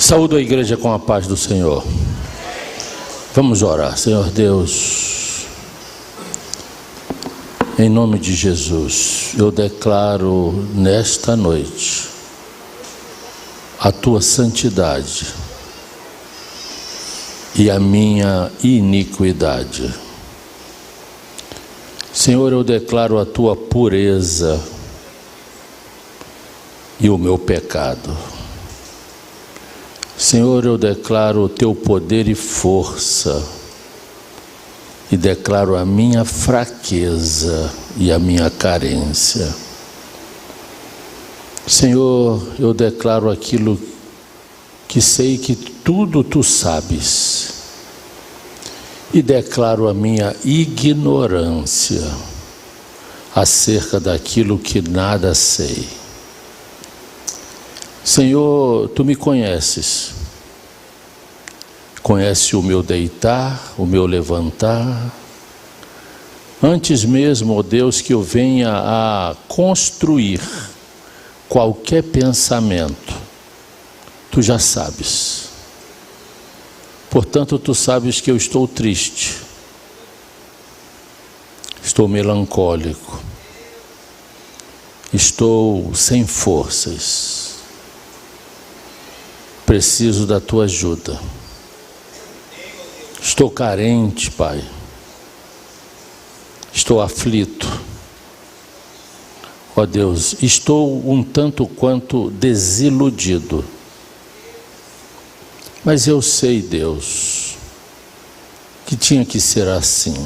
Saúdo a igreja com a paz do Senhor. Vamos orar. Senhor Deus, em nome de Jesus, eu declaro nesta noite a tua santidade e a minha iniquidade. Senhor, eu declaro a tua pureza e o meu pecado. Senhor, eu declaro o teu poder e força e declaro a minha fraqueza e a minha carência. Senhor, eu declaro aquilo que sei que tudo tu sabes e declaro a minha ignorância acerca daquilo que nada sei. Senhor, tu me conheces, conhece o meu deitar, o meu levantar, antes mesmo, ó Deus, que eu venha a construir qualquer pensamento, tu já sabes. Portanto, tu sabes que eu estou triste, estou melancólico, estou sem forças. Preciso da tua ajuda. Estou carente, Pai. Estou aflito. Ó Deus, estou um tanto quanto desiludido. Mas eu sei, Deus, que tinha que ser assim.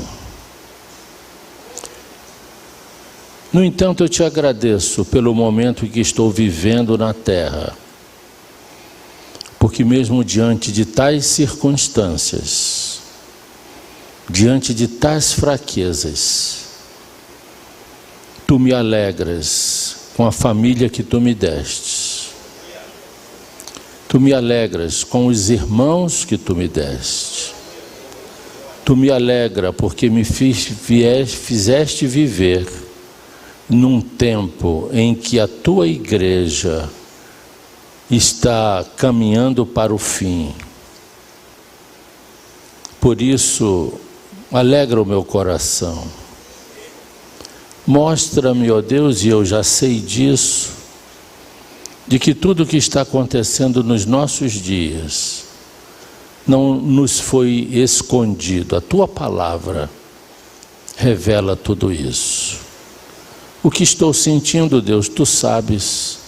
No entanto, eu te agradeço pelo momento que estou vivendo na terra. Porque mesmo diante de tais circunstâncias, diante de tais fraquezas, tu me alegras com a família que tu me destes. Tu me alegras com os irmãos que tu me deste. Tu me alegra porque me fizeste viver num tempo em que a tua igreja está caminhando para o fim. Por isso, alegra o meu coração. Mostra-me, ó Deus, e eu já sei disso, de que tudo o que está acontecendo nos nossos dias não nos foi escondido. A tua palavra revela tudo isso. O que estou sentindo, Deus, tu sabes.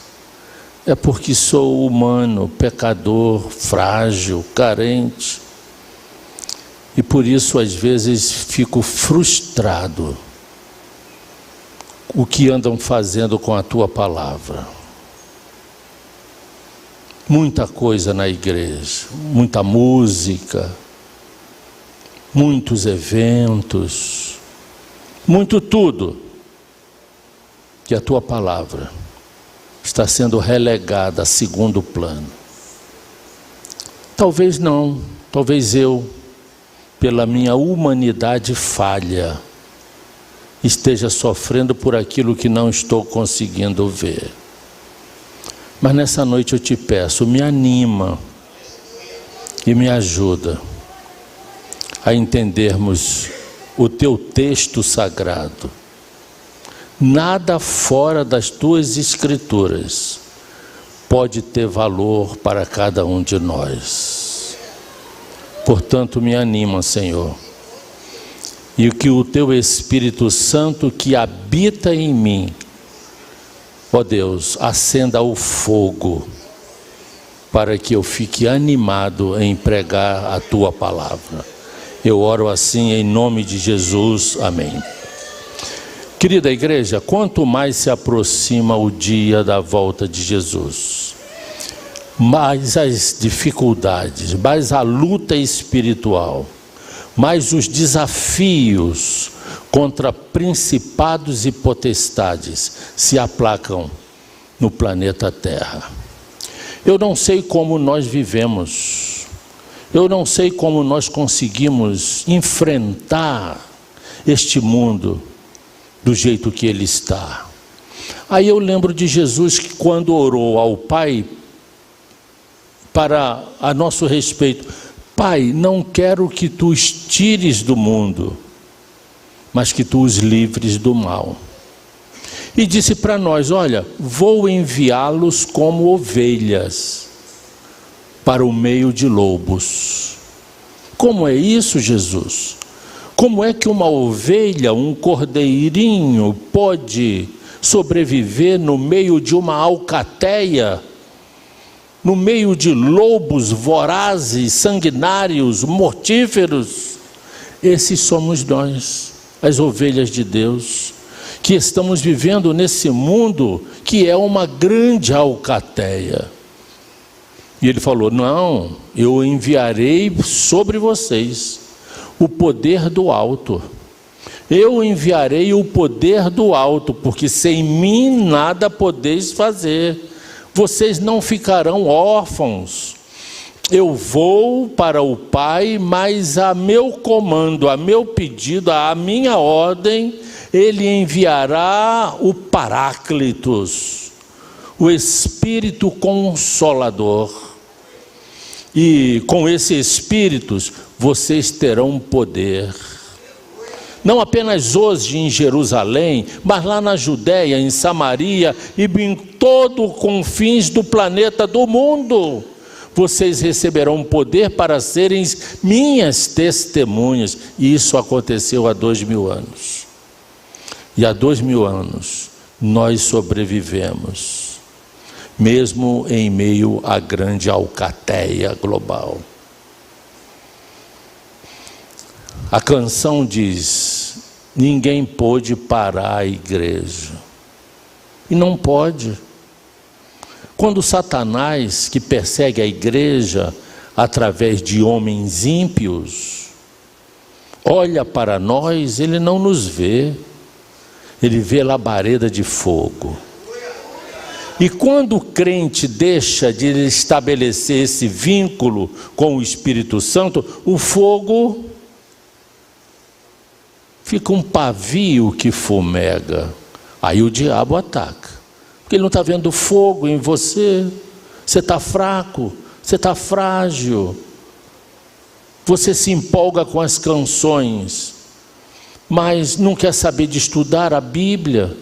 É porque sou humano, pecador, frágil, carente. E por isso, às vezes, fico frustrado. O que andam fazendo com a tua palavra? Muita coisa na igreja, muita música, muitos eventos, muito tudo. Que a tua palavra está sendo relegada a segundo plano. Talvez não, talvez eu, pela minha humanidade falha, esteja sofrendo por aquilo que não estou conseguindo ver. Mas nessa noite eu te peço, me anima e me ajuda a entendermos o teu texto sagrado. Nada fora das tuas escrituras pode ter valor para cada um de nós. Portanto, me anima, Senhor, e que o teu Espírito Santo que habita em mim, ó Deus, acenda o fogo para que eu fique animado em pregar a tua palavra. Eu oro assim em nome de Jesus. Amém. Querida igreja, quanto mais se aproxima o dia da volta de Jesus, mais as dificuldades, mais a luta espiritual, mais os desafios contra principados e potestades se aplacam no planeta Terra. Eu não sei como nós vivemos, eu não sei como nós conseguimos enfrentar este mundo do jeito que ele está. Aí eu lembro de Jesus que quando orou ao Pai para a nosso respeito: Pai, não quero que tu os tires do mundo, mas que tu os livres do mal. E disse para nós: olha, vou enviá-los como ovelhas para o meio de lobos. Como é isso, Jesus? Como é que uma ovelha, um cordeirinho, pode sobreviver no meio de uma alcateia, no meio de lobos vorazes, sanguinários, mortíferos? Esses somos nós, as ovelhas de Deus, que estamos vivendo nesse mundo que é uma grande alcateia. E ele falou: não, eu enviarei sobre vocês o poder do alto. Eu enviarei o poder do alto, porque sem mim nada podeis fazer. Vocês não ficarão órfãos. Eu vou para o Pai, mas a meu comando, a meu pedido, a minha ordem, Ele enviará o Paráclitos, o Espírito Consolador. E com esse Espírito vocês terão poder. Não apenas hoje em Jerusalém, mas lá na Judéia, em Samaria e em todo os confins do planeta, do mundo. Vocês receberão poder para serem minhas testemunhas. E isso aconteceu há 2000 anos. E há 2000 anos nós sobrevivemos, mesmo em meio à grande alcateia global. A canção diz: ninguém pôde parar a igreja. E não pode. Quando Satanás, que persegue a igreja através de homens ímpios, olha para nós, ele não nos vê. Ele vê labareda de fogo. E quando o crente deixa de estabelecer esse vínculo com o Espírito Santo, o fogo fica um pavio que fumega. Aí o diabo ataca, porque ele não está vendo fogo em você. Você está fraco, você está frágil. Você se empolga com as canções, mas não quer saber de estudar a Bíblia.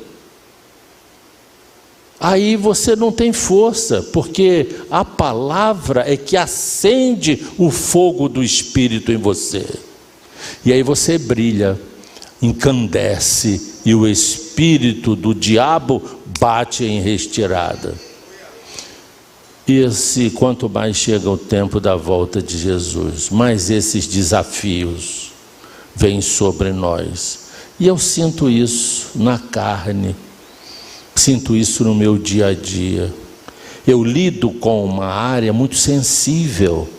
Aí você não tem força, porque a palavra é que acende o fogo do Espírito em você. E aí você brilha, encandece, e o espírito do diabo bate em retirada. Quanto mais chega o tempo da volta de Jesus, mais esses desafios vêm sobre nós. E eu sinto isso na carne, sinto isso no meu dia a dia. Eu lido com uma área muito sensível,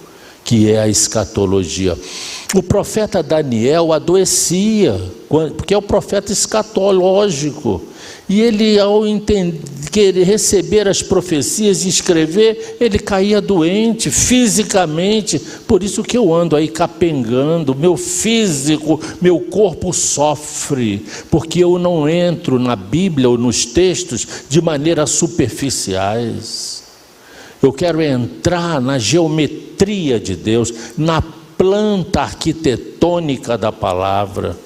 que é a escatologia. O profeta Daniel adoecia, porque é o profeta escatológico, e ele, ao querer receber as profecias e escrever, ele caía doente fisicamente. Por isso que eu ando aí capengando, meu físico, meu corpo sofre, porque eu não entro na Bíblia ou nos textos de maneira superficiais. Eu quero entrar na geometria de Deus, na planta arquitetônica da palavra.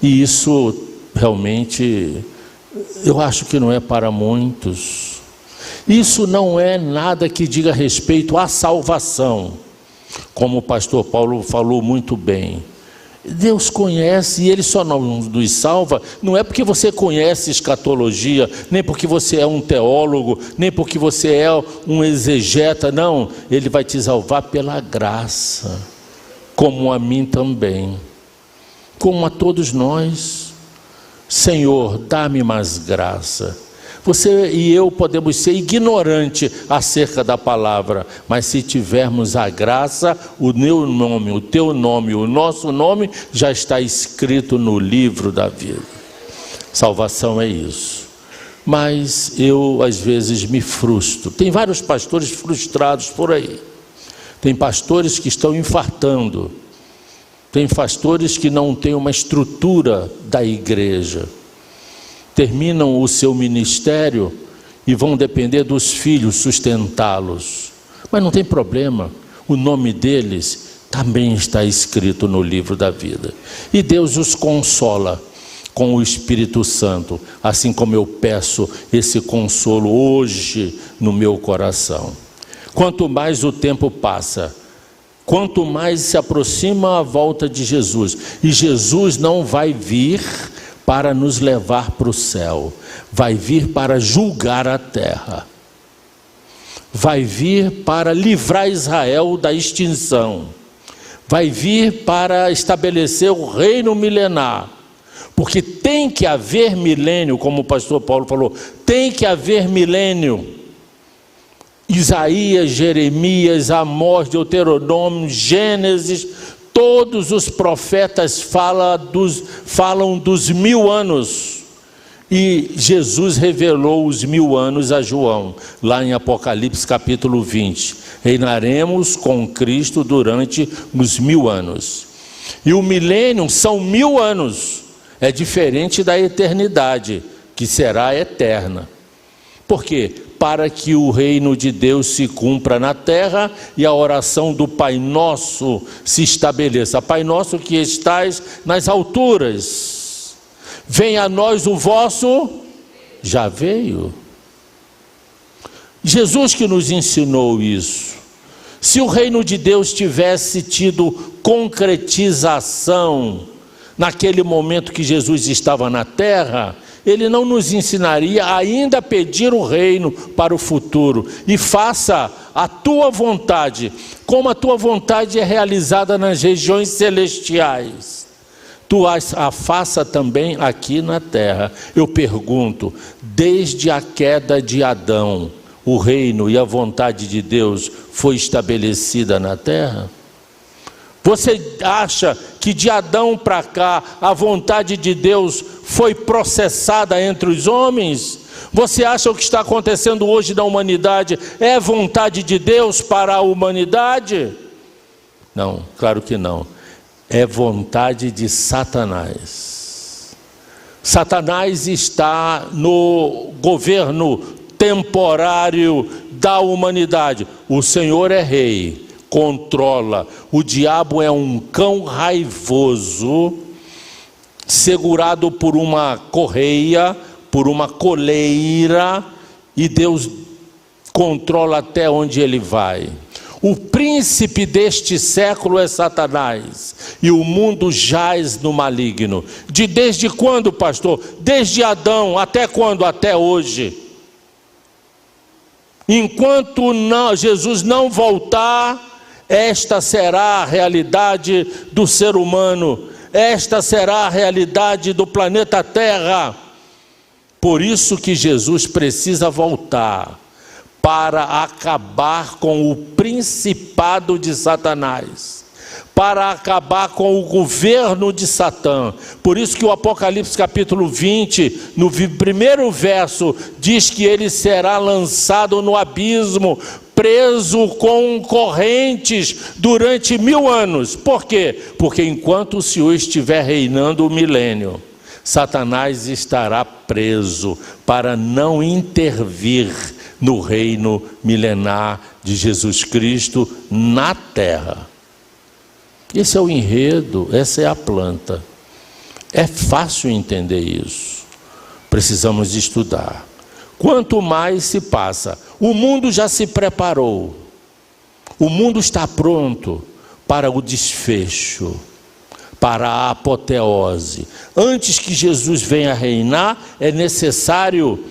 E isso realmente, eu acho que não é para muitos. Isso não é nada que diga respeito à salvação, como o pastor Paulo falou muito bem. Deus conhece, e Ele só não nos salva, não é porque você conhece escatologia, nem porque você é um teólogo, nem porque você é um exegeta, não. Ele vai te salvar pela graça, como a mim também, como a todos nós. Senhor, dá-me mais graça. Você e eu podemos ser ignorantes acerca da palavra, mas se tivermos a graça, o meu nome, o teu nome, o nosso nome já está escrito no livro da vida. Salvação é isso. Mas eu às vezes me frustro. Tem vários pastores frustrados por aí. Tem pastores que estão infartando. Tem pastores que não têm uma estrutura da igreja. Terminam o seu ministério e vão depender dos filhos sustentá-los. Mas não tem problema, o nome deles também está escrito no livro da vida. E Deus os consola com o Espírito Santo, assim como eu peço esse consolo hoje no meu coração. Quanto mais o tempo passa, quanto mais se aproxima a volta de Jesus, e Jesus não vai vir para nos levar para o céu, vai vir para julgar a terra, vai vir para livrar Israel da extinção, vai vir para estabelecer o reino milenar, porque tem que haver milênio, como o pastor Paulo falou, tem que haver milênio. Isaías, Jeremias, Amós, Deuteronômio, Gênesis, todos os profetas falam dos 1000 anos. E Jesus revelou os 1000 anos a João, lá em Apocalipse capítulo 20. Reinaremos com Cristo durante os 1000 anos. E o milênio são 1000 anos. É diferente da eternidade, que será eterna. Por quê? Para que o reino de Deus se cumpra na terra e a oração do Pai Nosso se estabeleça. Pai Nosso que estais nas alturas, venha a nós o vosso, já veio. Jesus que nos ensinou isso. Se o reino de Deus tivesse tido concretização naquele momento que Jesus estava na terra, Ele não nos ensinaria ainda a pedir o reino para o futuro. E faça a tua vontade, como a tua vontade é realizada nas regiões celestiais. Tu a faça também aqui na terra. Eu pergunto, desde a queda de Adão, o reino e a vontade de Deus foi estabelecida na terra? Você acha que de Adão para cá a vontade de Deus foi processada entre os homens? Você acha que o que está acontecendo hoje na humanidade é vontade de Deus para a humanidade? Não, claro que não. É vontade de Satanás. Satanás está no governo temporário da humanidade. O Senhor é rei, controla. O diabo é um cão raivoso, segurado por uma correia, por uma coleira, e Deus controla até onde ele vai. O príncipe deste século é Satanás, e o mundo jaz no maligno. Desde quando, pastor? Desde Adão, até quando? Até hoje. Enquanto Jesus não voltar, esta será a realidade do ser humano, esta será a realidade do planeta Terra. Por isso que Jesus precisa voltar, para acabar com o principado de Satanás, para acabar com o governo de Satã. Por isso que o Apocalipse capítulo 20, no primeiro verso, diz que ele será lançado no abismo, preso com correntes durante 1000 anos. Por quê? Porque enquanto o Senhor estiver reinando o milênio, Satanás estará preso para não intervir no reino milenar de Jesus Cristo na terra. Esse é o enredo, essa é a planta. É fácil entender isso. Precisamos estudar. Quanto mais se passa, o mundo já se preparou. O mundo está pronto para o desfecho, para a apoteose. Antes que Jesus venha reinar, é necessário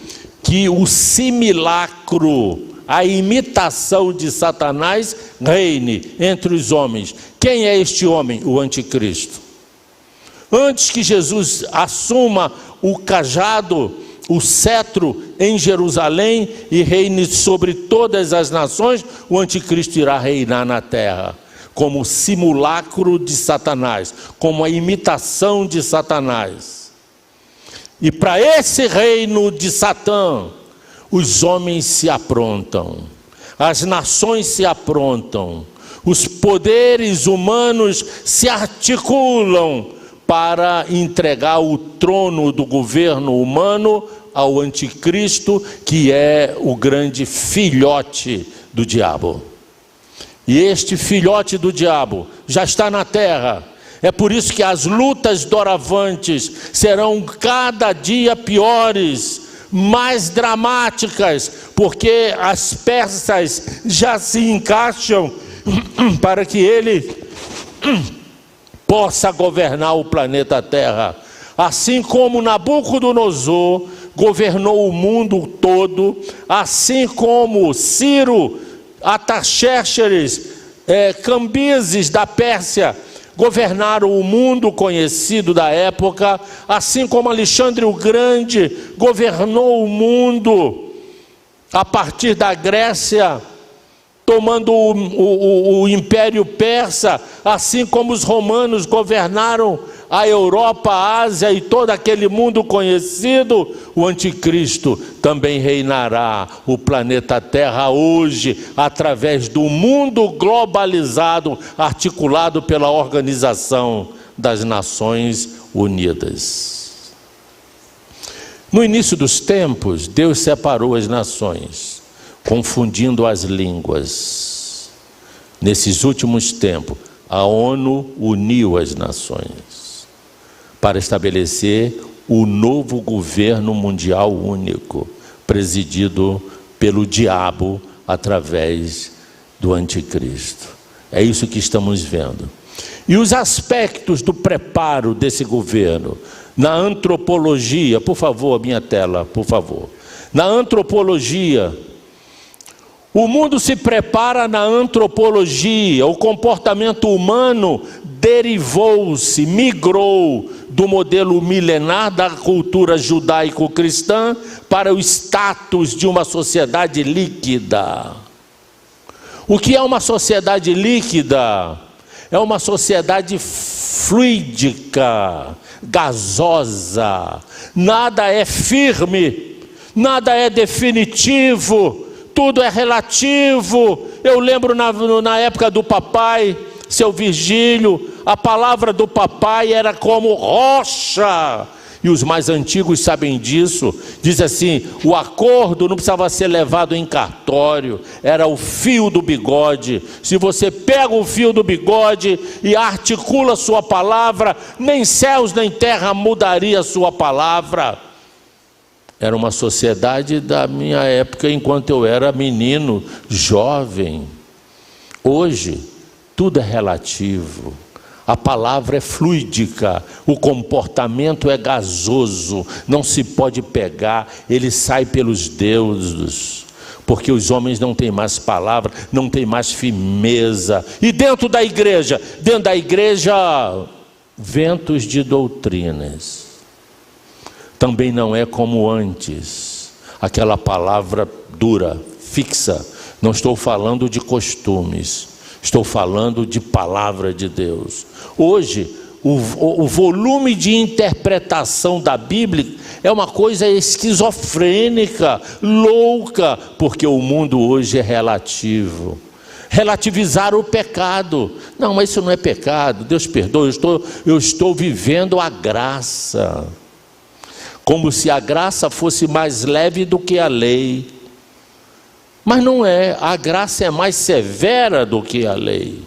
que o simulacro, a imitação de Satanás, reine entre os homens. Quem é este homem? O anticristo. Antes que Jesus assuma o cajado, o cetro em Jerusalém e reine sobre todas as nações, o anticristo irá reinar na terra, como simulacro de Satanás, como a imitação de Satanás. E para esse reino de Satã, os homens se aprontam, as nações se aprontam, os poderes humanos se articulam para entregar o trono do governo humano ao anticristo, que é o grande filhote do diabo. E este filhote do diabo já está na terra. É por isso que as lutas doravantes serão cada dia piores, mais dramáticas, porque as peças já se encaixam para que ele possa governar o planeta Terra. Assim como Nabucodonosor governou o mundo todo, assim como Ciro, Artaxerxes, Cambises da Pérsia governaram o mundo conhecido da época, assim como Alexandre o Grande governou o mundo a partir da Grécia, tomando o Império Persa, assim como os romanos governaram a Europa, a Ásia e todo aquele mundo conhecido, o anticristo também reinará o planeta Terra hoje, através do mundo globalizado, articulado pela Organização das Nações Unidas. No início dos tempos, Deus separou as nações, confundindo as línguas. Nesses últimos tempos, a ONU uniu as nações para estabelecer o novo governo mundial único, presidido pelo diabo através do anticristo. É isso que estamos vendo. E os aspectos do preparo desse governo, na antropologia, por favor, minha tela, por favor. Na antropologia, o mundo se prepara na antropologia, o comportamento humano derivou-se, migrou do modelo milenar da cultura judaico-cristã para o status de uma sociedade líquida. O que é uma sociedade líquida? É uma sociedade fluídica, gasosa, nada é firme, nada é definitivo, tudo é relativo. Eu lembro na época do papai, seu Virgílio, a palavra do papai era como rocha, e os mais antigos sabem disso. Diz assim: o acordo não precisava ser levado em cartório, era o fio do bigode. Se você pega o fio do bigode e articula sua palavra, nem céus nem terra mudaria sua palavra. Era uma sociedade da minha época, enquanto eu era menino, jovem. Hoje, tudo é relativo. A palavra é fluídica, o comportamento é gasoso, não se pode pegar, ele sai pelos deuses, porque os homens não têm mais palavra, não têm mais firmeza. E dentro da igreja, ventos de doutrinas. Também não é como antes, aquela palavra dura, fixa. Não estou falando de costumes, estou falando de palavra de Deus. Hoje, o volume de interpretação da Bíblia é uma coisa esquizofrênica, louca, porque o mundo hoje é relativo. Relativizar o pecado. Não, mas isso não é pecado, Deus perdoa, eu estou vivendo a graça. Como se a graça fosse mais leve do que a lei. Mas não é, a graça é mais severa do que a lei.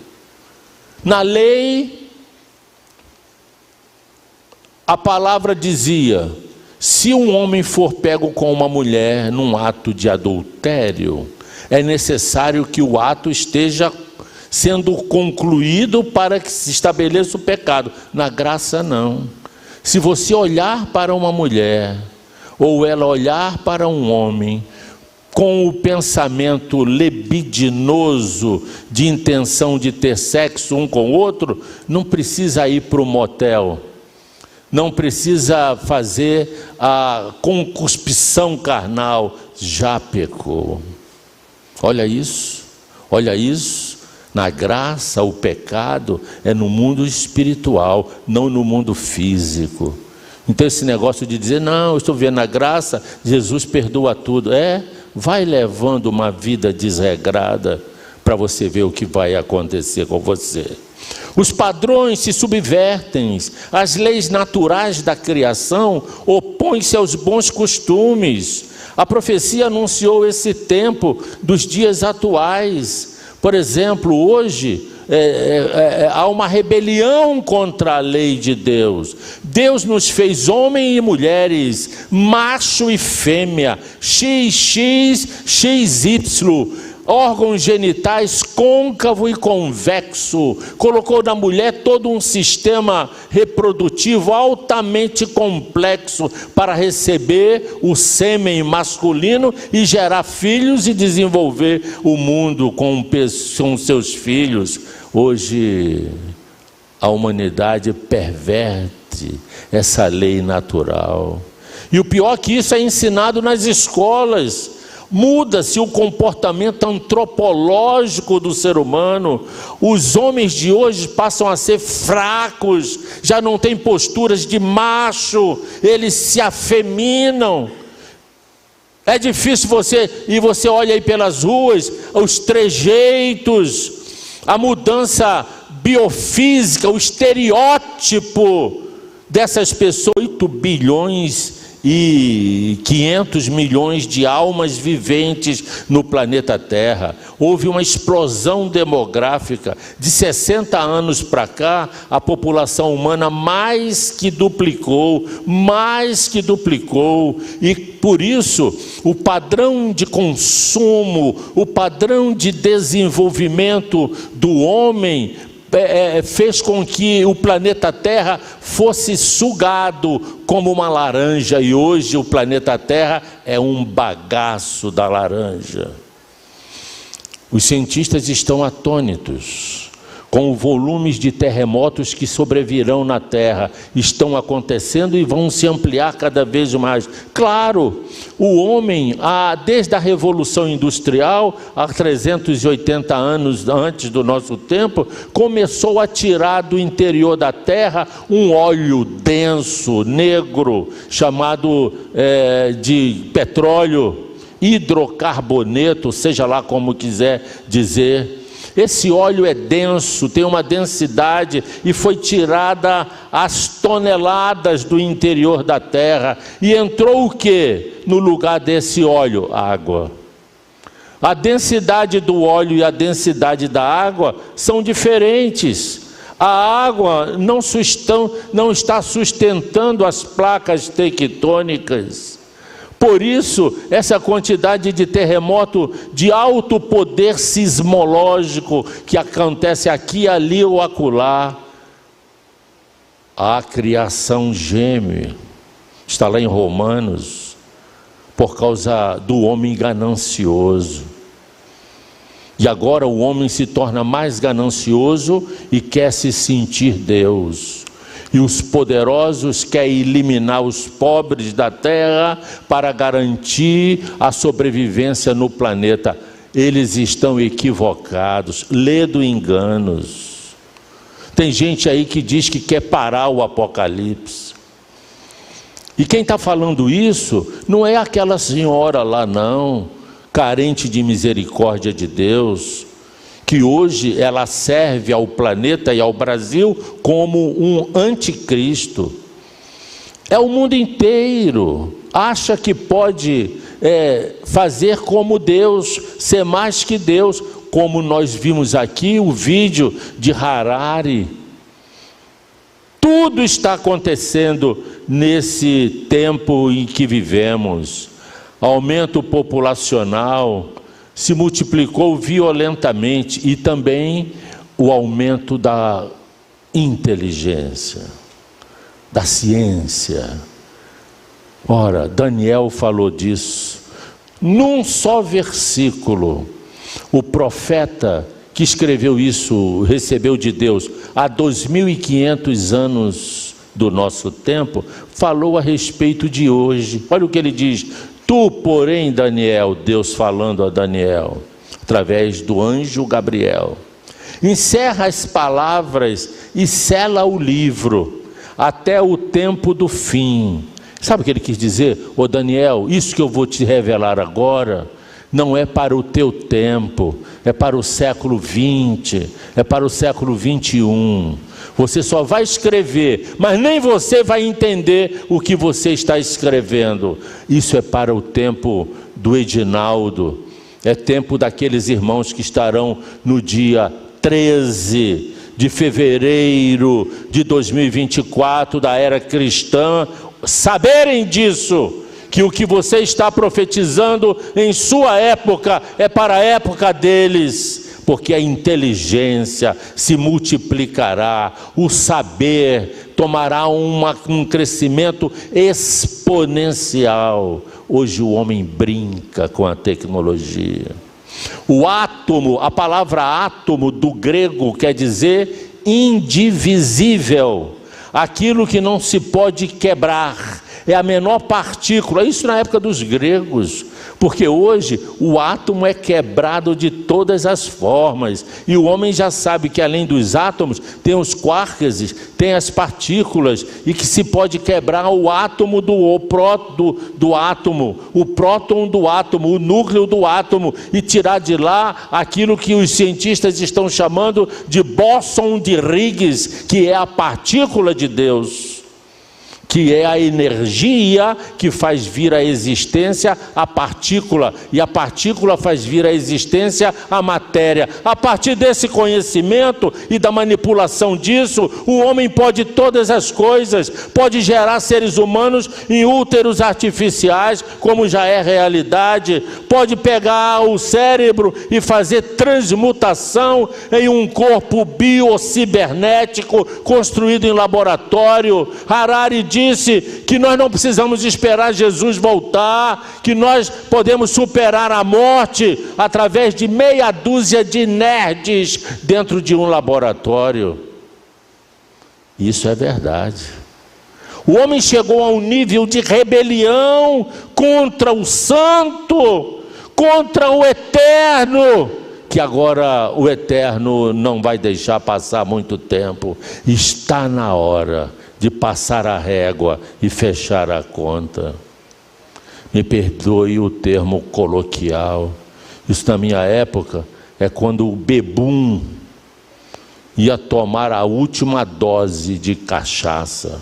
Na lei, a palavra dizia: se um homem for pego com uma mulher num ato de adultério, é necessário que o ato esteja sendo concluído para que se estabeleça o pecado. Na graça não. Se você olhar para uma mulher, ou ela olhar para um homem, com o pensamento libidinoso de intenção de ter sexo um com o outro, não precisa ir para o motel, não precisa fazer a concupisção carnal, já pecou. Olha isso, olha isso. Na graça, o pecado é no mundo espiritual, não no mundo físico. Então esse negócio de dizer, não, eu estou vendo a graça, Jesus perdoa tudo. Vai levando uma vida desregrada para você ver o que vai acontecer com você. Os padrões se subvertem, as leis naturais da criação opõem-se aos bons costumes. A profecia anunciou esse tempo dos dias atuais. Por exemplo, hoje há uma rebelião contra a lei de Deus. Deus nos fez homem e mulheres, macho e fêmea, XX, XY, órgãos genitais côncavo e convexo, colocou na mulher todo um sistema reprodutivo altamente complexo para receber o sêmen masculino e gerar filhos e desenvolver o mundo com seus filhos. Hoje a humanidade perverte essa lei natural. E o pior é que isso é ensinado nas escolas. Muda-se o comportamento antropológico do ser humano. Os homens de hoje passam a ser fracos, já não têm posturas de macho, eles se afeminam. É difícil você olha aí pelas ruas, os trejeitos, a mudança biofísica, o estereótipo dessas pessoas. 8 bilhões e 500 milhões de almas viventes no planeta Terra. Houve uma explosão demográfica. De 60 anos para cá, a população humana mais que duplicou, e por isso o padrão de consumo, o padrão de desenvolvimento do homem fez com que o planeta Terra fosse sugado como uma laranja, e hoje o planeta Terra é um bagaço da laranja. Os cientistas estão atônitos com volumes de terremotos que sobrevirão na Terra. Estão acontecendo e vão se ampliar cada vez mais. Claro, o homem, desde a Revolução Industrial, há 380 anos antes do nosso tempo, começou a tirar do interior da Terra um óleo denso, negro, chamado de petróleo, hidrocarboneto, seja lá como quiser dizer. Esse óleo é denso, tem uma densidade, e foi tirada as toneladas do interior da terra, e entrou o que no lugar desse óleo? Água. A densidade do óleo e a densidade da água são diferentes. A água não está sustentando as placas tectônicas. Por isso, essa quantidade de terremoto de alto poder sismológico que acontece aqui, ali ou acolá. A criação geme, está lá em Romanos, por causa do homem ganancioso. E agora o homem se torna mais ganancioso e quer se sentir Deus. E os poderosos querem eliminar os pobres da terra para garantir a sobrevivência no planeta. Eles estão equivocados, ledo enganos. Tem gente aí que diz que quer parar o apocalipse. E quem está falando isso não é aquela senhora lá não, carente de misericórdia de Deus, que hoje ela serve ao planeta e ao Brasil como um anticristo. É o mundo inteiro, acha que pode fazer como Deus, ser mais que Deus, como nós vimos aqui o vídeo de Harari. Tudo está acontecendo nesse tempo em que vivemos. Aumento populacional, se multiplicou violentamente, e também o aumento da inteligência, da ciência. Ora, Daniel falou disso num só versículo. O profeta que escreveu isso recebeu de Deus há 2500 anos do nosso tempo, falou a respeito de hoje. Olha o que ele diz: tu, porém, Daniel, Deus falando a Daniel, através do anjo Gabriel, encerra as palavras e sela o livro, até o tempo do fim. Sabe o que ele quis dizer? Ô Daniel, isso que eu vou te revelar agora, não é para o teu tempo, é para o século 20, é para o século 21. Você só vai escrever, mas nem você vai entender o que você está escrevendo. Isso é para o tempo do Edinaldo, É tempo daqueles irmãos que estarão no dia 13 de fevereiro de 2024 da era cristã, saberem disso, que o que você está profetizando em sua época é para a época deles, porque a inteligência se multiplicará, o saber tomará um crescimento exponencial. Hoje o homem brinca com a tecnologia. O átomo, a palavra átomo do grego quer dizer indivisível, aquilo que não se pode quebrar, é a menor partícula. Isso na época dos gregos, porque hoje o átomo é quebrado de todas as formas, e o homem já sabe que além dos átomos tem os quarks, tem as partículas, e que se pode quebrar o átomo do átomo, o próton do átomo, o núcleo do átomo, e tirar de lá aquilo que os cientistas estão chamando de bóson de Higgs, que é a partícula de Deus, que é a energia que faz vir à existência a partícula, e a partícula faz vir à existência a matéria. A partir desse conhecimento e da manipulação disso, o homem pode todas as coisas, pode gerar seres humanos em úteros artificiais, como já é realidade, pode pegar o cérebro e fazer transmutação em um corpo biocibernético construído em laboratório. Harari disse que nós não precisamos esperar Jesus voltar, que nós podemos superar a morte através de meia dúzia de nerds dentro de um laboratório. Isso é verdade. O homem chegou a um nível de rebelião contra o santo, contra o eterno, que agora o eterno não vai deixar passar muito tempo. Está na hora de passar a régua e fechar a conta. Me perdoe o termo coloquial, isso na minha época é quando o bebum ia tomar a última dose de cachaça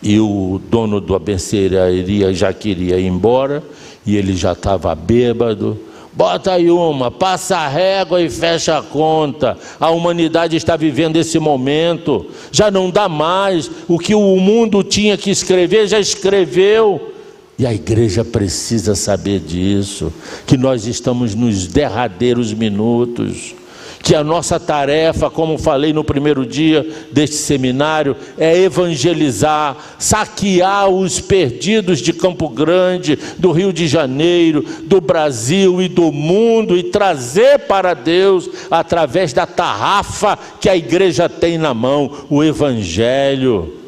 e o dono da mercearia já queria ir embora e ele já estava bêbado. Bota aí uma, passa a régua e fecha a conta. A humanidade está vivendo esse momento, já não dá mais. O que o mundo tinha que escrever, já escreveu. E a igreja precisa saber disso, que nós estamos nos derradeiros minutos, que a nossa tarefa, como falei no primeiro dia deste seminário, é evangelizar, saquear os perdidos de Campo Grande, do Rio de Janeiro, do Brasil e do mundo, e trazer para Deus, através da tarrafa que a igreja tem na mão, o Evangelho.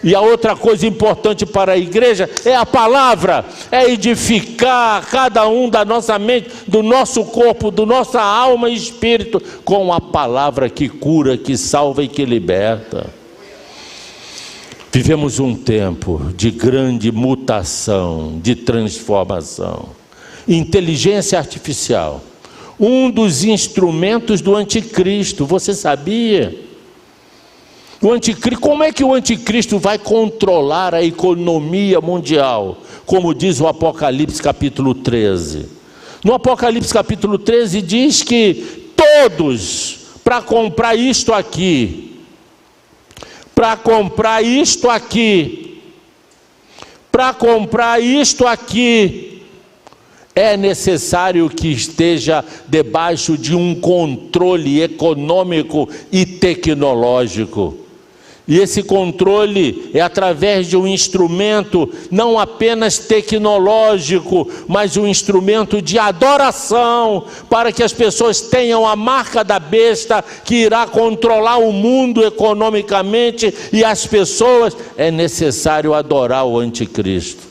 E a outra coisa importante para a igreja é a palavra, é edificar cada um da nossa mente, do nosso corpo, do nossa alma e espírito, com a palavra que cura, que salva e que liberta. Vivemos um tempo de grande mutação, de transformação. Inteligência artificial, um dos instrumentos do anticristo, você sabia? O anticristo, como é que o anticristo vai controlar a economia mundial? Como diz o Apocalipse capítulo 13. No Apocalipse capítulo 13 diz que todos, para comprar isto aqui, é necessário que esteja debaixo de um controle econômico e tecnológico. E esse controle é através de um instrumento não apenas tecnológico, mas um instrumento de adoração, para que as pessoas tenham a marca da besta que irá controlar o mundo economicamente, e as pessoas, é necessário adorar o anticristo,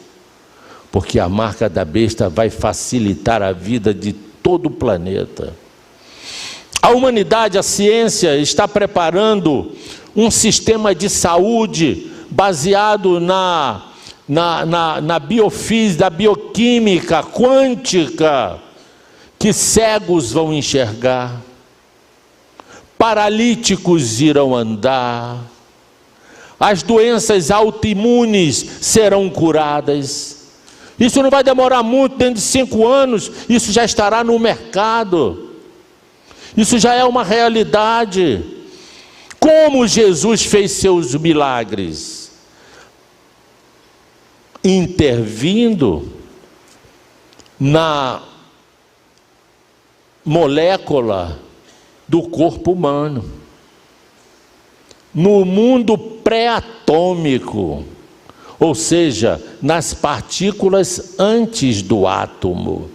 porque a marca da besta vai facilitar a vida de todo o planeta. A humanidade, a ciência está preparando um sistema de saúde baseado na biofísica, da bioquímica quântica, que cegos vão enxergar, paralíticos irão andar, as doenças autoimunes serão curadas, Isso não vai demorar muito, dentro de 5 anos, isso já estará no mercado. Isso já é uma realidade. Como Jesus fez seus milagres? Intervindo na molécula do corpo humano, no mundo pré-atômico, ou seja, nas partículas antes do átomo.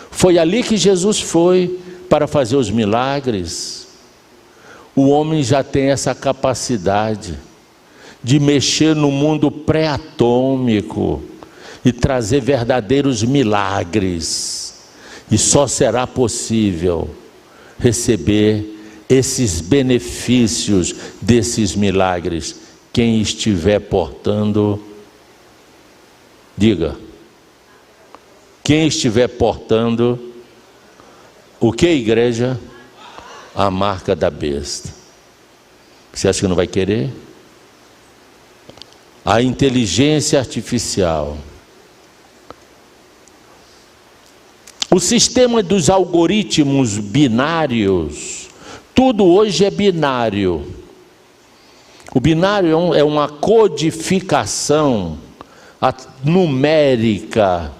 Foi ali que Jesus foi para fazer os milagres. O homem já tem essa capacidade de mexer no mundo pré-atômico e trazer verdadeiros milagres. E só será possível receber esses benefícios desses milagres quem estiver portando, diga, quem estiver portando o que, igreja? A marca da besta. Você acha que não vai querer? A inteligência artificial, o sistema dos algoritmos binários, tudo hoje é binário. O binário é uma codificação numérica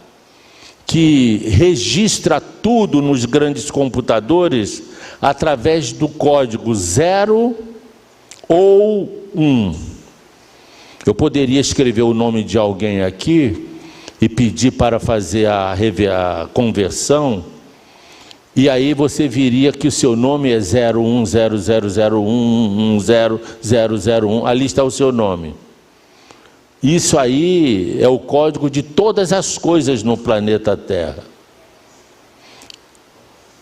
que registra tudo nos grandes computadores através do código 0 ou 1. Eu poderia escrever o nome de alguém aqui e pedir para fazer a conversão, e aí você viria que o seu nome é 010001110001, ali está o seu nome. Isso aí é o código de todas as coisas no planeta Terra.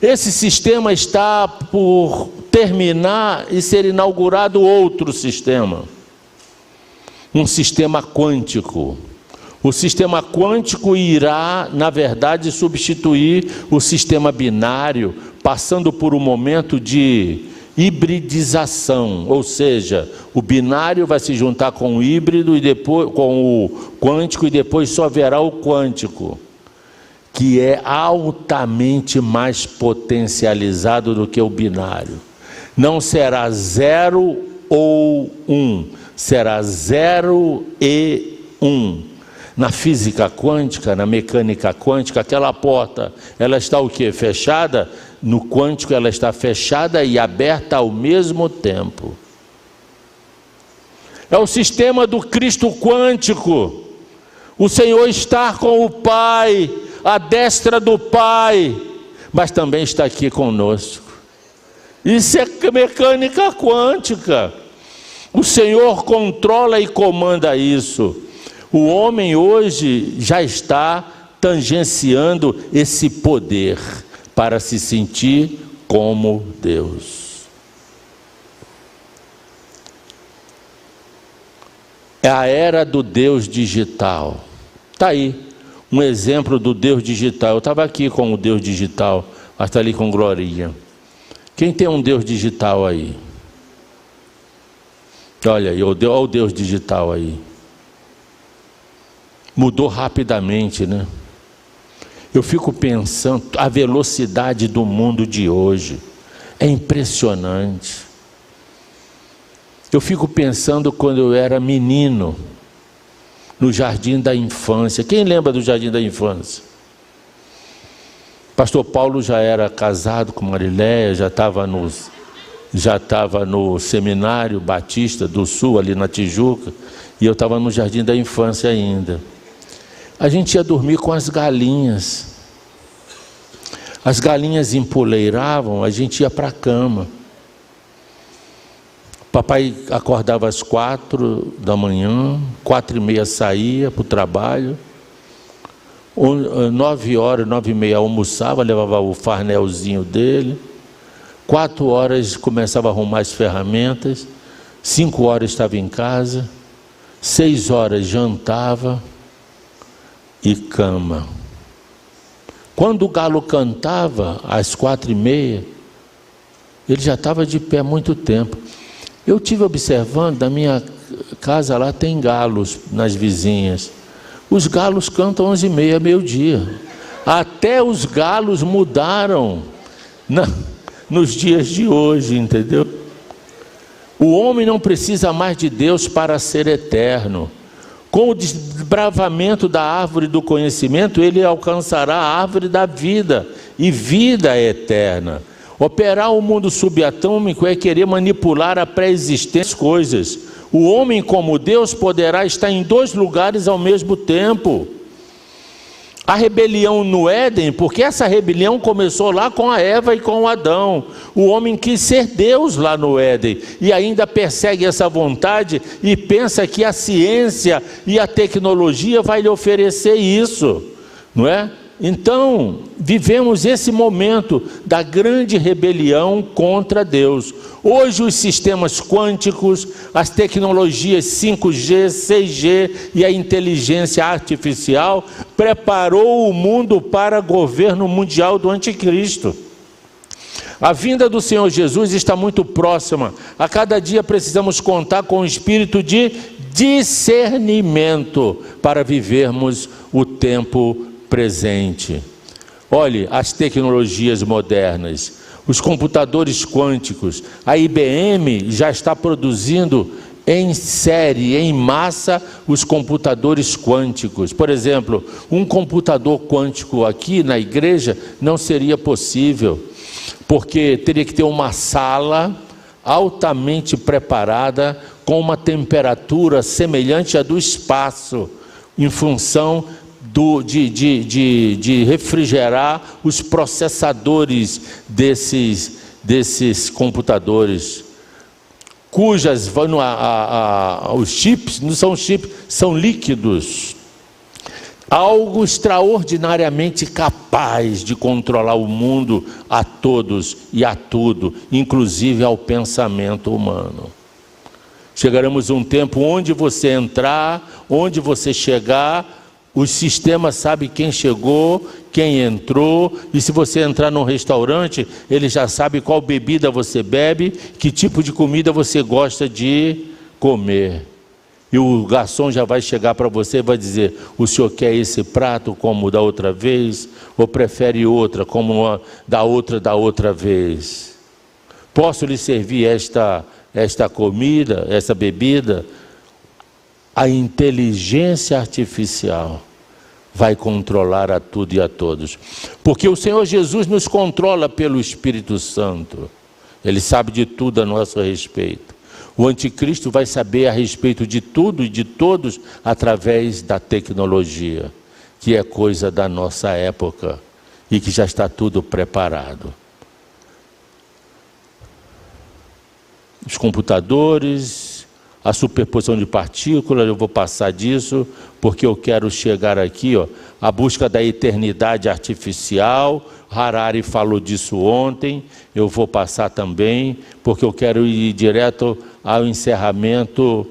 Esse sistema está por terminar e ser inaugurado outro sistema, um sistema quântico. O sistema quântico irá, na verdade, substituir o sistema binário, passando por um momento de hibridização, ou seja, o binário vai se juntar com o híbrido e depois com o quântico, e depois só haverá o quântico, que é altamente mais potencializado do que o binário. Não será 0 ou 1, será 0 e 1. Na física quântica, na mecânica quântica, aquela porta, ela está o quê? Fechada? No quântico ela está fechada e aberta ao mesmo tempo. É o sistema do Cristo quântico. O Senhor está com o Pai, à destra do Pai, mas também está aqui conosco. Isso é mecânica quântica. O Senhor controla e comanda isso. O homem hoje já está tangenciando esse poder para se sentir como Deus. É a era do Deus digital. Está aí um exemplo do Deus digital. Eu estava aqui com o Deus digital, mas está ali com Glorinha. Quem tem um Deus digital aí? Olha aí, olha o Deus digital aí. Mudou rapidamente, né? Eu fico pensando, a velocidade do mundo de hoje é impressionante. Eu fico pensando quando eu era menino, no jardim da infância. Quem lembra do jardim da infância? Pastor Paulo já era casado com Mariléia, já estava no Seminário Batista do Sul, ali na Tijuca, e eu estava no jardim da infância ainda. A gente ia dormir com as galinhas. As galinhas empoleiravam, a gente ia para a cama. Papai acordava às 4 da manhã, 4h30 saía para o trabalho, 9 horas, 9h30 almoçava, levava o farnelzinho dele, 4 horas começava a arrumar as ferramentas, 5 horas estava em casa, 6 horas jantava, e cama. Quando o galo cantava às 4h30, ele já estava de pé há muito tempo. Eu tive observando, na minha casa lá tem galos nas vizinhas. Os galos cantam 11h30, meio-dia. Até os galos mudaram nos dias de hoje, entendeu? O homem não precisa mais de Deus para ser eterno. Com o desbravamento da árvore do conhecimento, ele alcançará a árvore da vida e vida eterna. Operar o mundo subatômico é querer manipular a pré-existência das coisas. O homem, como Deus, poderá estar em 2 lugares ao mesmo tempo. A rebelião no Éden, porque essa rebelião começou lá com a Eva e com o Adão. O homem quis ser Deus lá no Éden e ainda persegue essa vontade e pensa que a ciência e a tecnologia vai lhe oferecer isso, não é? Então, vivemos esse momento da grande rebelião contra Deus. Hoje os sistemas quânticos, as tecnologias 5G, 6G e a inteligência artificial preparou o mundo para o governo mundial do anticristo. A vinda do Senhor Jesus está muito próxima. A cada dia precisamos contar com o espírito de discernimento para vivermos o tempo presente. Olhe as tecnologias modernas, os computadores quânticos. A IBM já está produzindo em série, em massa, os computadores quânticos. Por exemplo, um computador quântico aqui na igreja não seria possível, porque teria que ter uma sala altamente preparada, com uma temperatura semelhante à do espaço, em função de refrigerar os processadores desses computadores, os chips não são chips, são líquidos. Algo extraordinariamente capaz de controlar o mundo a todos e a tudo, inclusive ao pensamento humano. Chegaremos a um tempo onde você entrar, onde você chegar, os sistemas sabem quem chegou, quem entrou, e se você entrar num restaurante, ele já sabe qual bebida você bebe, que tipo de comida você gosta de comer. E o garçom já vai chegar para você e vai dizer: o senhor quer esse prato como da outra vez? Ou prefere outra, como da outra vez? Posso lhe servir esta comida, essa bebida? A inteligência artificial vai controlar a tudo e a todos. Porque o Senhor Jesus nos controla pelo Espírito Santo. Ele sabe de tudo a nosso respeito. O anticristo vai saber a respeito de tudo e de todos através da tecnologia, que é coisa da nossa época e que já está tudo preparado. Os computadores, a superposição de partículas, eu vou passar disso, porque eu quero chegar aqui, a busca da eternidade artificial. Harari falou disso ontem, eu vou passar também, porque eu quero ir direto ao encerramento,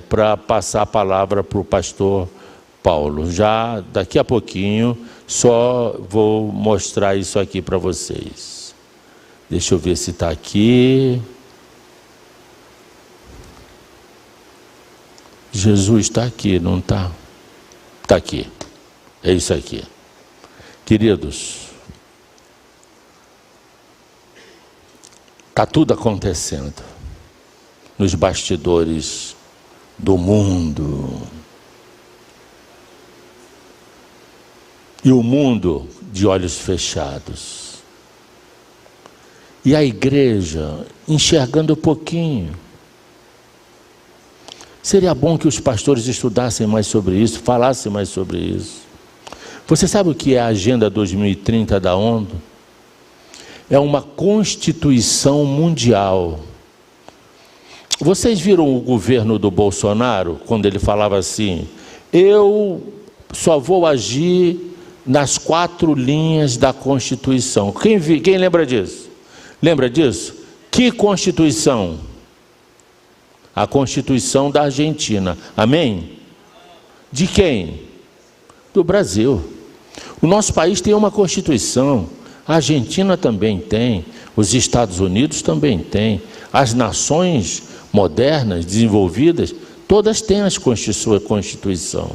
para passar a palavra para o pastor Paulo. Já daqui a pouquinho, só vou mostrar isso aqui para vocês. Deixa eu ver se está aqui. Jesus está aqui, não está? Está aqui. É isso aqui. Queridos, está tudo acontecendo nos bastidores do mundo. E o mundo de olhos fechados. E a igreja enxergando um pouquinho. Seria bom que os pastores estudassem mais sobre isso, falassem mais sobre isso. Você sabe o que é a Agenda 2030 da ONU? É uma constituição mundial. Vocês viram o governo do Bolsonaro, quando ele falava assim: eu só vou agir nas 4 linhas da Constituição. Quem lembra disso? Lembra disso? Que Constituição? A Constituição da Argentina. Amém? De quem? Do Brasil. O nosso país tem uma Constituição. A Argentina também tem. Os Estados Unidos também têm. As nações modernas, desenvolvidas, todas têm a sua Constituição.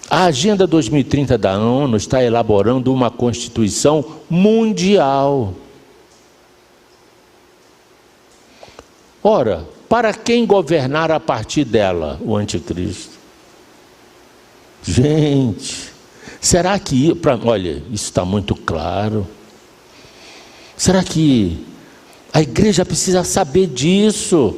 A Agenda 2030 da ONU está elaborando uma Constituição mundial. Ora, para quem governar a partir dela? O anticristo. Gente, será que... olha, isso está muito claro. Será que a igreja precisa saber disso?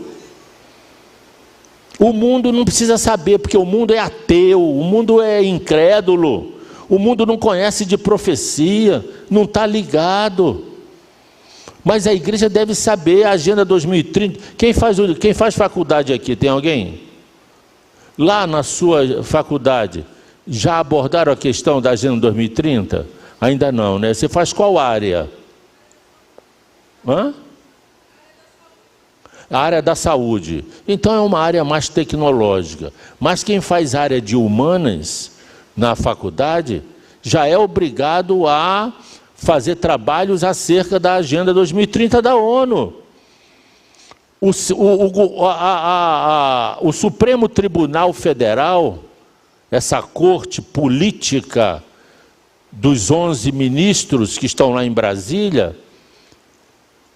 O mundo não precisa saber, porque o mundo é ateu, o mundo é incrédulo, o mundo não conhece de profecia, não está ligado. Mas a igreja deve saber a Agenda 2030. Quem faz faculdade aqui, tem alguém? Lá na sua faculdade, já abordaram a questão da Agenda 2030? Ainda não, né? Você faz qual área? Hã? A área da saúde. Então é uma área mais tecnológica. Mas quem faz área de humanas na faculdade já é obrigado a fazer trabalhos acerca da Agenda 2030 da ONU. O Supremo Tribunal Federal, essa corte política dos 11 ministros que estão lá em Brasília,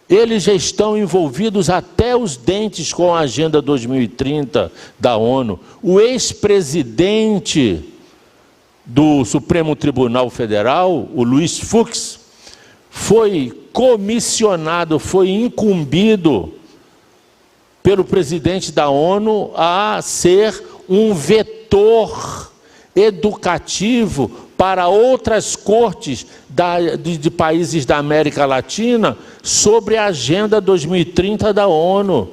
eles já estão envolvidos até os dentes com a Agenda 2030 da ONU. O ex-presidente do Supremo Tribunal Federal, o Luiz Fux, foi comissionado, foi incumbido pelo presidente da ONU a ser um vetor educativo para outras cortes de países da América Latina sobre a Agenda 2030 da ONU.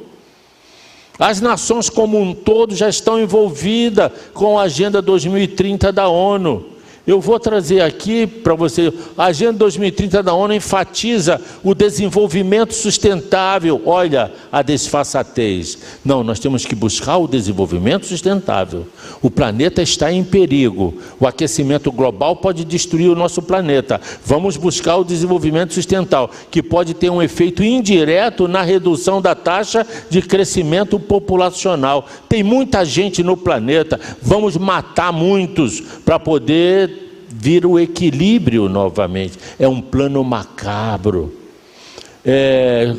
As nações como um todo já estão envolvidas com a Agenda 2030 da ONU. Eu vou trazer aqui para você, a Agenda 2030 da ONU enfatiza o desenvolvimento sustentável. Olha a desfaçatez. Não, nós temos que buscar o desenvolvimento sustentável. O planeta está em perigo. O aquecimento global pode destruir o nosso planeta. Vamos buscar o desenvolvimento sustentável, que pode ter um efeito indireto na redução da taxa de crescimento populacional. Tem muita gente no planeta, vamos matar muitos para poder vir o equilíbrio novamente. É um plano macabro.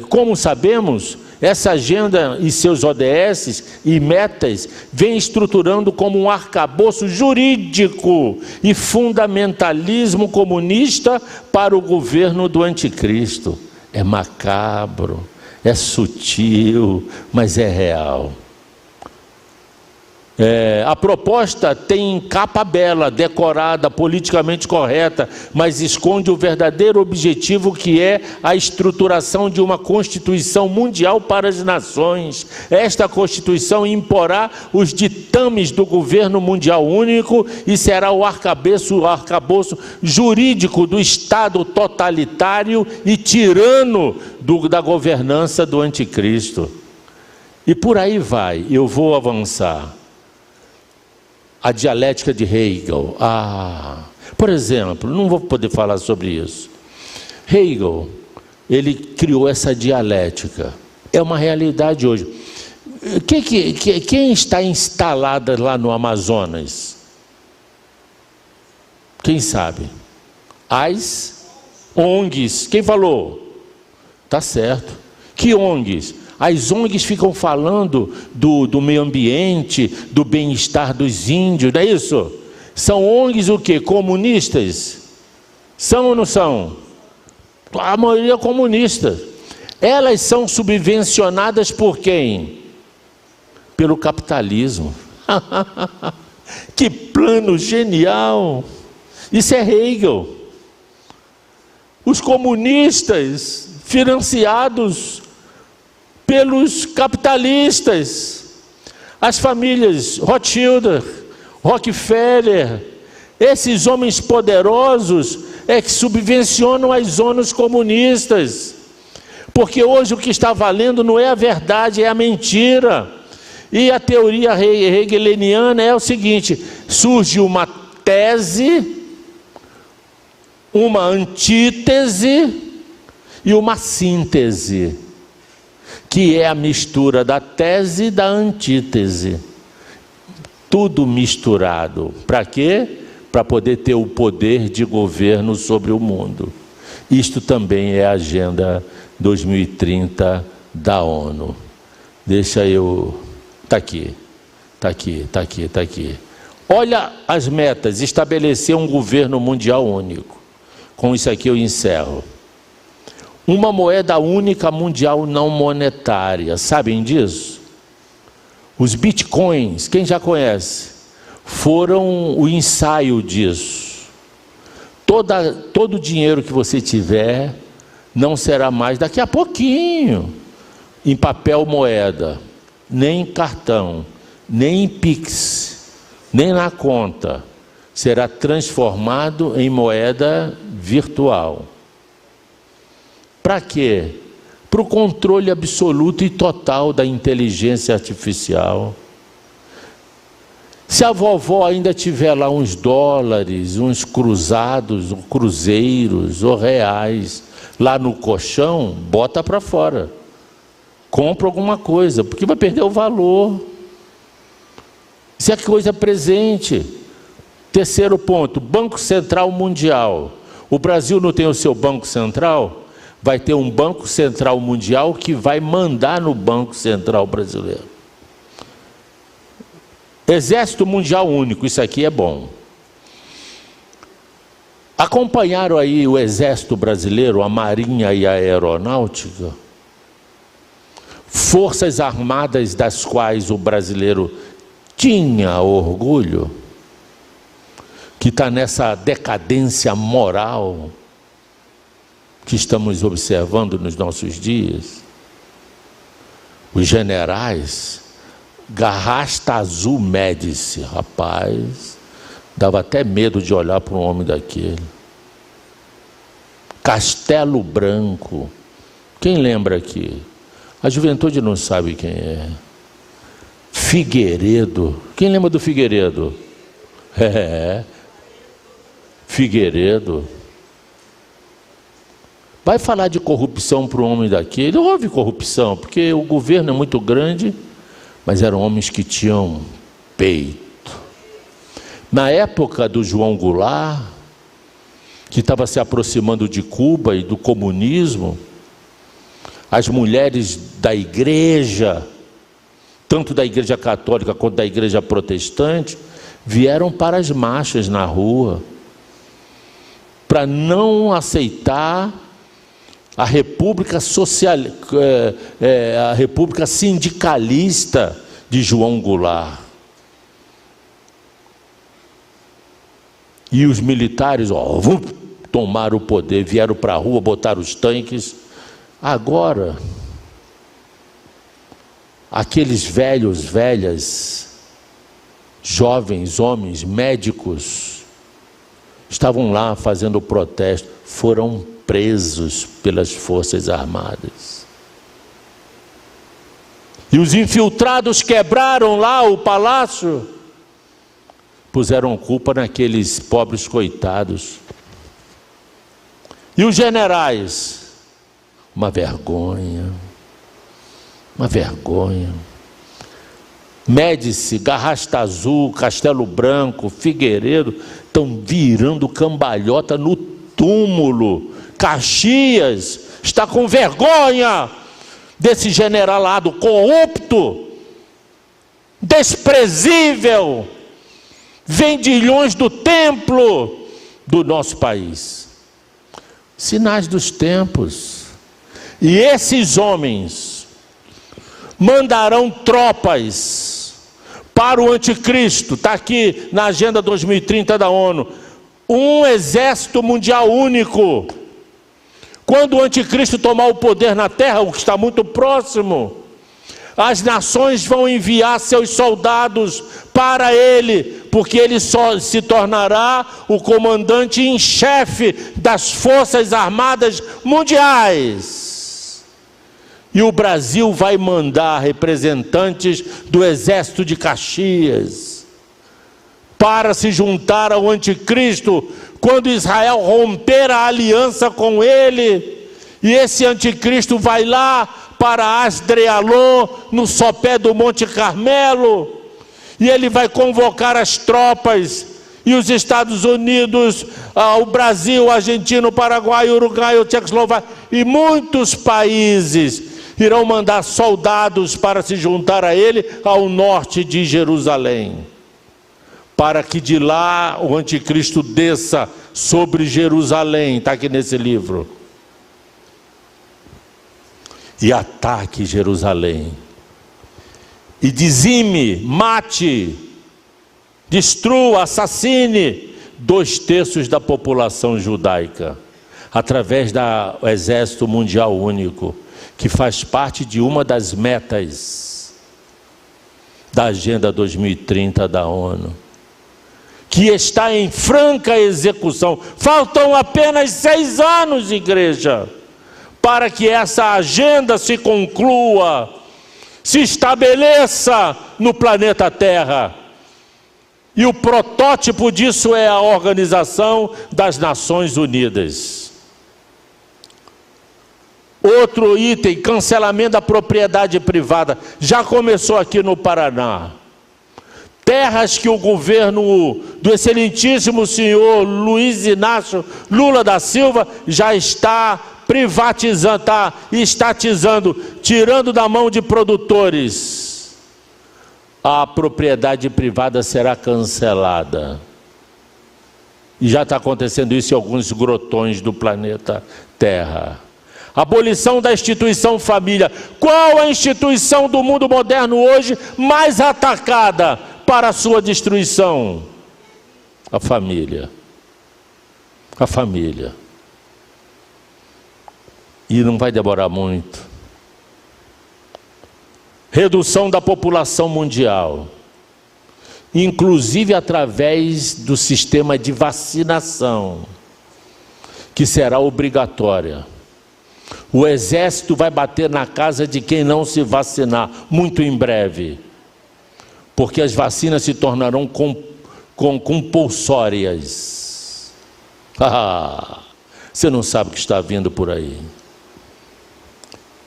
Como sabemos, essa agenda e seus ODS e metas vem estruturando como um arcabouço jurídico e fundamentalismo comunista para o governo do anticristo. É macabro, é sutil, mas é real. A proposta tem capa bela, decorada, politicamente correta, mas esconde o verdadeiro objetivo, que é a estruturação de uma Constituição mundial para as nações. Esta Constituição imporá os ditames do governo mundial único e será o arcabouço jurídico do Estado totalitário e tirano da governança do anticristo. E por aí vai, eu vou avançar. A dialética de Hegel. Por exemplo, não vou poder falar sobre isso. Hegel, ele criou essa dialética. É uma realidade hoje. Quem está instalada lá no Amazonas? Quem sabe? As ONGs. Quem falou? Tá certo. Que ONGs? As ONGs ficam falando do meio ambiente, do bem-estar dos índios, não é isso? São ONGs o quê? Comunistas? São ou não são? A maioria é comunista. Elas são subvencionadas por quem? Pelo capitalismo. Que plano genial! Isso é Hegel. Os comunistas financiados pelos capitalistas, as famílias Rothschild, Rockefeller, esses homens poderosos é que subvencionam as zonas comunistas, porque hoje o que está valendo não é a verdade, é a mentira. E a teoria hegeliana é o seguinte: surge uma tese, uma antítese e uma síntese, que é a mistura da tese e da antítese. tudo misturado. Para quê? Para poder ter o poder de governo sobre o mundo. Isto também é a Agenda 2030 da ONU. Deixa eu... Está aqui. Olha as metas. Estabelecer um governo mundial único. Com isso aqui eu encerro. Uma moeda única mundial não monetária. Sabem disso? Os bitcoins, quem já conhece, foram o ensaio disso. Todo o dinheiro que você tiver não será mais, daqui a pouquinho, em papel moeda, nem em cartão, nem em Pix, nem na conta. Será transformado em moeda virtual. Para quê? Para o controle absoluto e total da inteligência artificial. Se a vovó ainda tiver lá uns dólares, uns cruzados, ou cruzeiros, ou reais, lá no colchão, bota para fora. Compra alguma coisa, porque vai perder o valor. Isso é coisa presente. Terceiro ponto, Banco Central Mundial. O Brasil não tem o seu Banco Central? Vai ter um Banco Central Mundial que vai mandar no Banco Central Brasileiro. Exército Mundial Único, isso aqui é bom. Acompanharam aí o Exército Brasileiro, a Marinha e a Aeronáutica? Forças armadas das quais o brasileiro tinha orgulho, que está nessa decadência moral que estamos observando nos nossos dias. Os generais, Garrastazu Médici, rapaz, dava até medo de olhar para um homem daquele. Castelo Branco, quem lembra aqui? A juventude não sabe quem é. Figueiredo, quem lembra do Figueiredo? Figueiredo. Vai falar de corrupção para um homem daquele? Houve corrupção, porque o governo é muito grande, mas eram homens que tinham peito. Na época do João Goulart, que estava se aproximando de Cuba e do comunismo, as mulheres da igreja, tanto da igreja católica quanto da igreja protestante, vieram para as marchas na rua, para não aceitar a República a República Sindicalista de João Goulart. E os militares, vão tomar o poder, vieram para a rua, botaram os tanques. Agora, aqueles velhas, jovens, homens, médicos, estavam lá fazendo protesto, foram presos pelas Forças Armadas. E os infiltrados quebraram lá o palácio, puseram culpa naqueles pobres coitados. E os generais, uma vergonha. Médici, Garrastazu, Castelo Branco, Figueiredo estão virando cambalhota no túmulo. Caxias está com vergonha desse generalado corrupto, desprezível, vendilhões do templo do nosso país. Sinais dos tempos. E esses homens mandarão tropas para o anticristo. Está aqui na Agenda 2030 da ONU. Um exército mundial único. Quando o anticristo tomar o poder na terra, o que está muito próximo, as nações vão enviar seus soldados para ele, porque ele só se tornará o comandante em chefe das Forças Armadas Mundiais. E o Brasil vai mandar representantes do Exército de Caxias para se juntar ao anticristo, quando Israel romper a aliança com ele. E esse anticristo vai lá para Asdrealon, no sopé do Monte Carmelo, e ele vai convocar as tropas, e os Estados Unidos, o Brasil, a Argentina, o Paraguai, o Uruguai, a Tchecoslováquia e muitos países irão mandar soldados para se juntar a ele ao norte de Jerusalém, para que de lá o anticristo desça sobre Jerusalém, está aqui nesse livro, e ataque Jerusalém, e dizime, mate, destrua, assassine 2/3 da população judaica, através do exército mundial único, que faz parte de uma das metas da Agenda 2030 da ONU, que está em franca execução. Faltam apenas 6 anos, igreja, para que essa agenda se conclua, se estabeleça no planeta Terra. E o protótipo disso é a Organização das Nações Unidas. Outro item, cancelamento da propriedade privada, já começou aqui no Paraná. Terras que o governo do excelentíssimo senhor Luiz Inácio Lula da Silva já está privatizando, está estatizando, tirando da mão de produtores. A propriedade privada será cancelada. E já está acontecendo isso em alguns grotões do planeta Terra. Abolição da instituição família. Qual a instituição do mundo moderno hoje mais atacada para a sua destruição? A família. A família. E não vai demorar muito. Redução da população mundial, inclusive através do sistema de vacinação, que será obrigatória. O exército vai bater na casa de quem não se vacinar, muito em breve, porque as vacinas se tornarão compulsórias. Você não sabe o que está vindo por aí.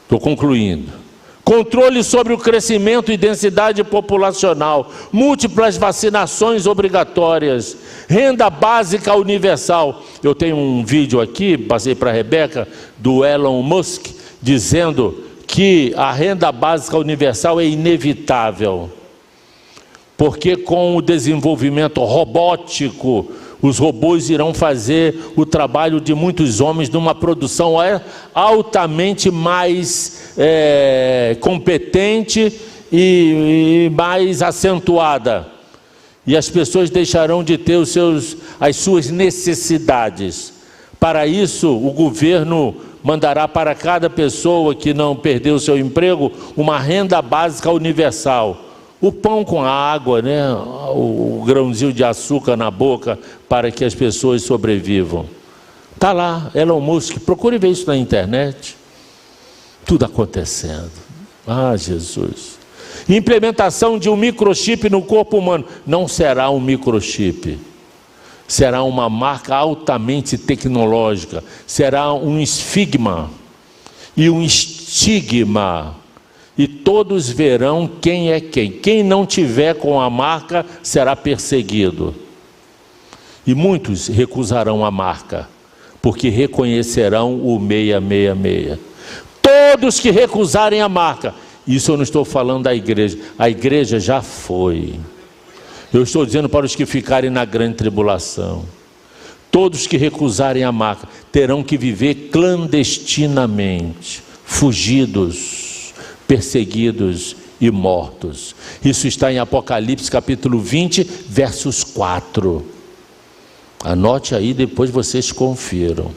Estou concluindo. Controle sobre o crescimento e densidade populacional, múltiplas vacinações obrigatórias, renda básica universal. Eu tenho um vídeo aqui, passei para a Rebeca, do Elon Musk, dizendo que a renda básica universal é inevitável, porque com o desenvolvimento robótico, os robôs irão fazer o trabalho de muitos homens numa produção altamente mais competente e mais acentuada. E as pessoas deixarão de ter as suas necessidades. Para isso, o governo mandará para cada pessoa que não perdeu o seu emprego uma renda básica universal. O pão com a água, né? O grãozinho de açúcar na boca para que as pessoas sobrevivam. Está lá, Elon Musk, procure ver isso na internet. Tudo acontecendo. Ah, Jesus. Implementação de um microchip no corpo humano. Não será um microchip. Será uma marca altamente tecnológica. Será um esfigma e um estigma. E todos verão quem é quem. Quem não tiver com a marca será perseguido. E muitos recusarão a marca, porque reconhecerão o 666. Todos que recusarem a marca, isso eu não estou falando da igreja, a igreja já foi. Eu estou dizendo para os que ficarem na grande tribulação. Todos que recusarem a marca terão que viver clandestinamente, fugidos, perseguidos e mortos. Isso está em Apocalipse capítulo 20, versos 4. Anote aí, depois vocês confiram.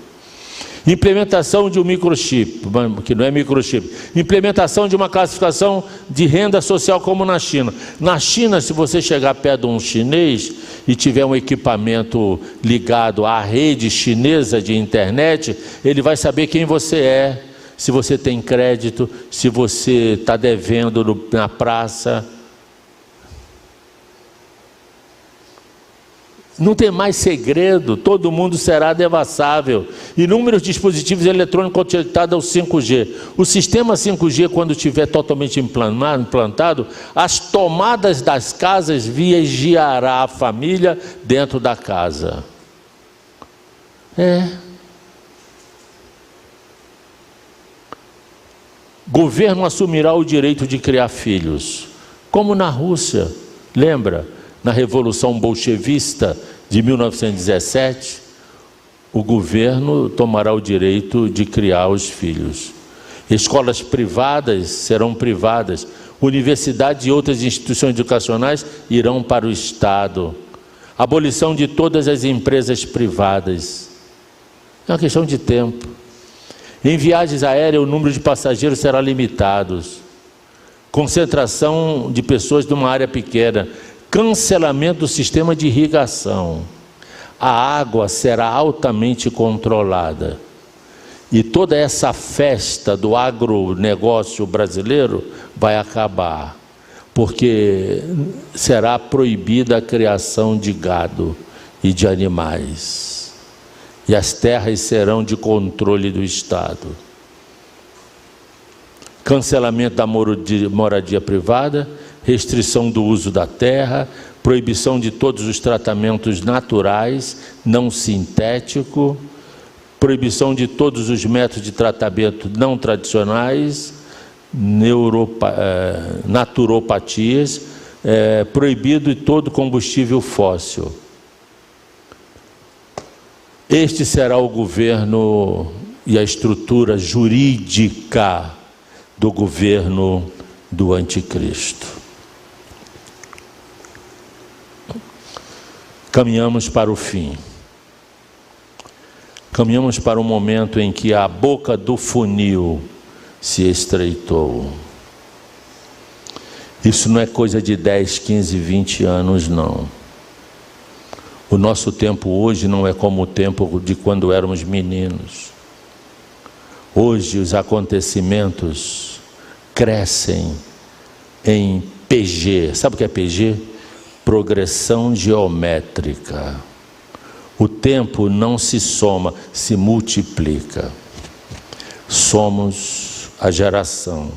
Implementação de um microchip, que não é microchip. Implementação de uma classificação de renda social como na China. Na China, se você chegar perto de um chinês e tiver um equipamento ligado à rede chinesa de internet, ele vai saber quem você é, se você tem crédito, se você está devendo na praça. Não tem mais segredo, todo mundo será devassável. Inúmeros dispositivos eletrônicos conectados ao 5G. O sistema 5G, quando estiver totalmente implantado, as tomadas das casas vigiará a família dentro da casa. Governo assumirá o direito de criar filhos, como na Rússia. Lembra? Na Revolução Bolchevista de 1917, o governo tomará o direito de criar os filhos. Escolas privadas serão privadas, universidades e outras instituições educacionais irão para o Estado. Abolição de todas as empresas privadas. É uma questão de tempo. Em viagens aéreas, o número de passageiros será limitado. Concentração de pessoas numa área pequena. Cancelamento do sistema de irrigação. A água será altamente controlada. E toda essa festa do agronegócio brasileiro vai acabar, porque será proibida a criação de gado e de animais. E as terras serão de controle do Estado. Cancelamento da moradia privada, restrição do uso da terra, proibição de todos os tratamentos naturais, não sintético, proibição de todos os métodos de tratamento não tradicionais, naturopatias, proibido de todo combustível fóssil. Este será o governo e a estrutura jurídica do governo do anticristo. Caminhamos para o fim. Caminhamos para um momento em que a boca do funil se estreitou. Isso não é coisa de 10, 15, 20 anos, não. O nosso tempo hoje não é como o tempo de quando éramos meninos. Hoje os acontecimentos crescem em PG. Sabe o que é PG? Progressão geométrica. O tempo não se soma, se multiplica. Somos a geração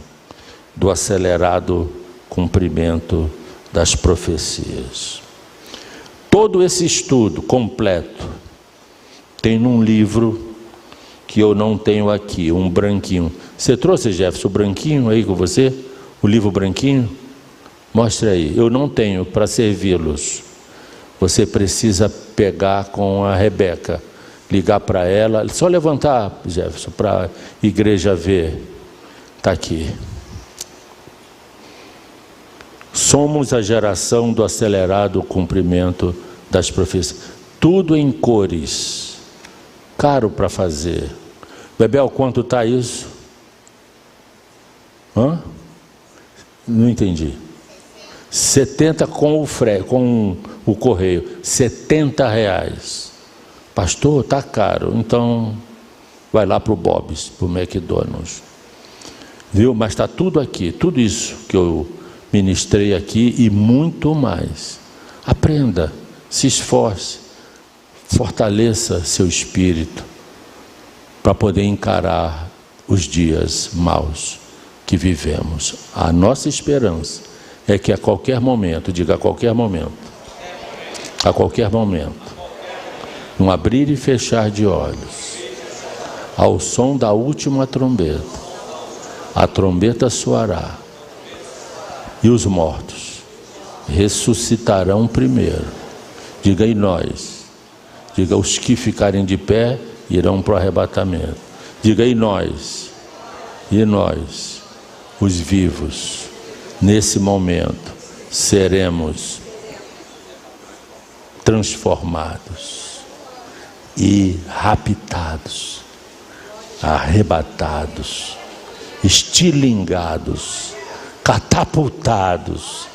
do acelerado cumprimento das profecias. Todo esse estudo completo tem num livro que eu não tenho aqui, um branquinho. Você trouxe, Jefferson, o branquinho aí com você? O livro branquinho? Mostre aí. Eu não tenho para servi-los. Você precisa pegar com a Rebeca, ligar para ela, só levantar, Jefferson, para a igreja ver. Está aqui. Somos a geração do acelerado cumprimento das profecias. Tudo em cores. Caro para fazer. Bebel, quanto está isso? Não entendi. 70 com o correio. R$70. Pastor, está caro. Então, vai lá para o Bob's, para o McDonald's. Viu? Mas está tudo aqui. Tudo isso que eu ministrei aqui e muito mais. Aprenda, se esforce, fortaleça seu espírito para poder encarar os dias maus que vivemos. A nossa esperança é que a qualquer momento, diga a qualquer momento, num abrir e fechar de olhos, ao som da última trombeta, a trombeta soará e os mortos ressuscitarão primeiro. Diga e nós. Diga os que ficarem de pé irão para o arrebatamento. Diga e nós, os vivos, nesse momento, seremos transformados e raptados, arrebatados, estilingados, catapultados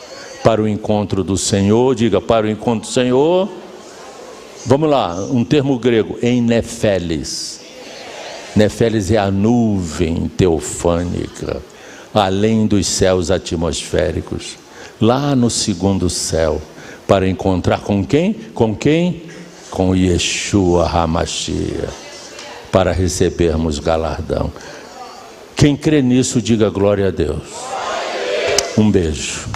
para o encontro do Senhor. Diga, para o encontro do Senhor. Vamos lá, um termo grego, em Nefeles. Nefeles é a nuvem teofânica, além dos céus atmosféricos, lá no segundo céu, para encontrar com quem? Com quem? Com Yeshua HaMashiach, para recebermos galardão. Quem crê nisso, diga glória a Deus. Um beijo.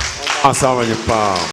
Uma salva de palmas.